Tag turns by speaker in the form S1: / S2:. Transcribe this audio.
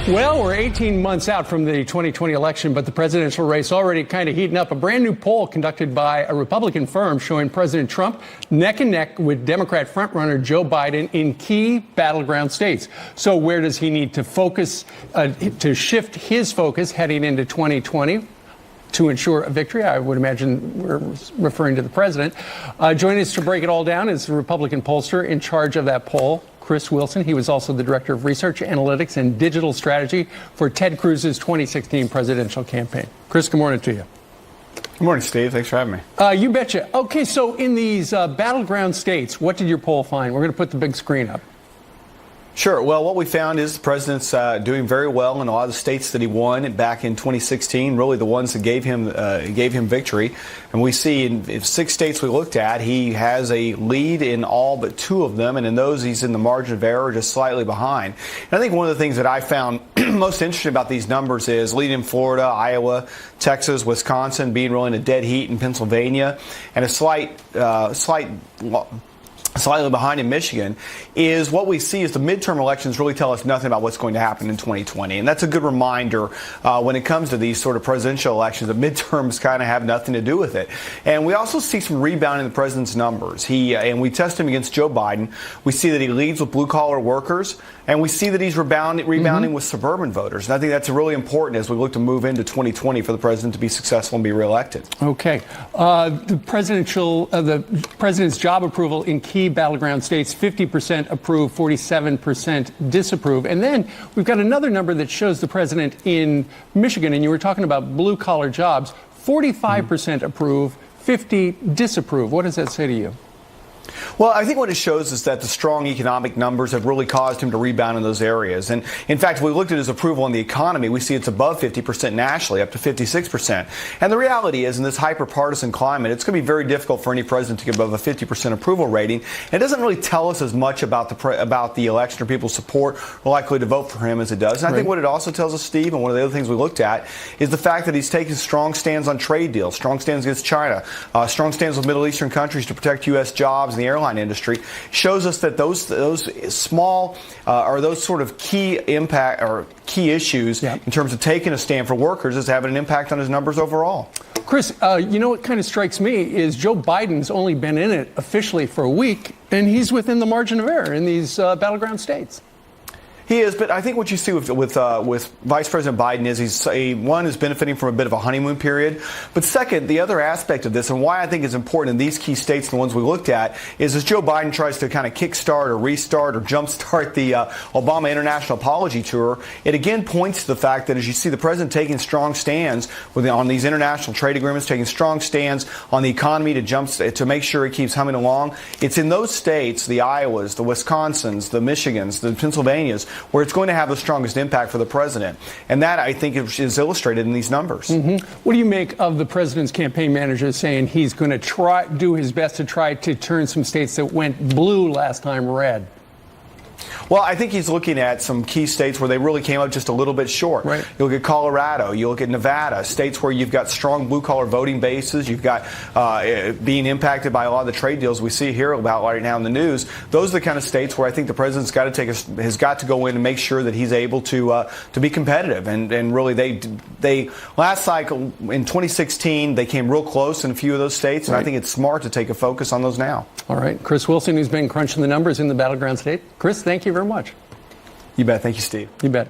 S1: Well, we're 18 months out from the 2020 election, but the presidential race already kind of heating up. A brand new poll conducted by a Republican firm showing President Trump neck and neck with Democrat frontrunner Joe Biden in key battleground states. So where does he need to focus, to shift his focus heading into 2020? To ensure a victory? I would imagine we're referring to the president. Joining us to break it all down is the Republican pollster in charge of that poll, Chris Wilson. He was also the director of research, analytics, and digital strategy for Ted Cruz's 2016 presidential campaign. Chris, good morning to you.
S2: Good morning, Steve. Thanks for having me.
S1: You betcha. Okay, so in these battleground states, what did your poll find? We're going to put the big screen up.
S2: Sure. Well, what we found is the president's doing very well in a lot of the states that he won back in 2016, really the ones that gave him victory. And we see in 6 states we looked at, he has a lead in all but 2 of them. And in those, he's in the margin of error, just slightly behind. And I think one of the things that I found most interesting about these numbers is leading in Florida, Iowa, Texas, Wisconsin, being really in a dead heat in Pennsylvania, and a slightly behind in Michigan, is what we see is the midterm elections really tell us nothing about what's going to happen in 2020. And that's a good reminder when it comes to these sort of presidential elections. The midterms kind of have nothing to do with it. And we also see some rebound in the president's numbers. And we test him against Joe Biden. We see that he leads with blue-collar workers, and we see that he's rebounding with suburban voters. And I think that's really important as we look to move into 2020 for the president to be successful and be reelected.
S1: Okay. The president's job approval in key battleground states, 50% approve, 47% disapprove. And then we've got another number that shows the president in Michigan, and you were talking about blue-collar jobs, 45% approve, 50 disapprove. What does that say to you?
S2: Well, I think what it shows is that the strong economic numbers have really caused him to rebound in those areas. And in fact, if we looked at his approval on the economy, we see it's above 50% nationally, up to 56%. And the reality is, in this hyper-partisan climate, it's going to be very difficult for any president to get above a 50% approval rating. And it doesn't really tell us as much about the election or people's support or likely to vote for him as it does. And I think what it also tells us, Steve, and one of the other things we looked at, is the fact that he's taking strong stands on trade deals, strong stands against China, strong stands with Middle Eastern countries to protect U.S. jobs and the airline industry, shows us that those small or those sort of key impact or key issues in terms of taking a stand for workers is having an impact on his numbers overall.
S1: Chris, you know what kind of strikes me is Joe Biden's only been in it officially for a week, and he's within the margin of error in these battleground states.
S2: He is, but I think what you see with Vice President Biden is one is benefiting from a bit of a honeymoon period. But second, the other aspect of this, and why I think it's important in these key states, the ones we looked at, is as Joe Biden tries to kind of kickstart or restart or jumpstart the Obama International Apology Tour, it again points to the fact that as you see the president taking strong stands on these international trade agreements, taking strong stands on the economy to make sure it keeps humming along, it's in those states, the Iowas, the Wisconsins, the Michigans, the Pennsylvanias, where it's going to have the strongest impact for the president. And that, I think, is illustrated in these numbers.
S1: What do you make of the president's campaign manager saying he's going to do his best to try to turn some states that went blue last time red?
S2: Well, I think he's looking at some key states where they really came up just a little bit short.
S1: Right.
S2: You look at Colorado, you look at Nevada, states where you've got strong blue-collar voting bases, you've got being impacted by a lot of the trade deals we see here about right now in the news. Those are the kind of states where I think the president's has got to go in and make sure that he's able to be competitive. And really, they last cycle in 2016 they came real close in a few of those states, and I think it's smart to take a focus on those now.
S1: All right, Chris Wilson, who's been crunching the numbers in the battleground state. Chris, thank you very much.
S2: You bet. Thank you, Steve.
S1: You bet.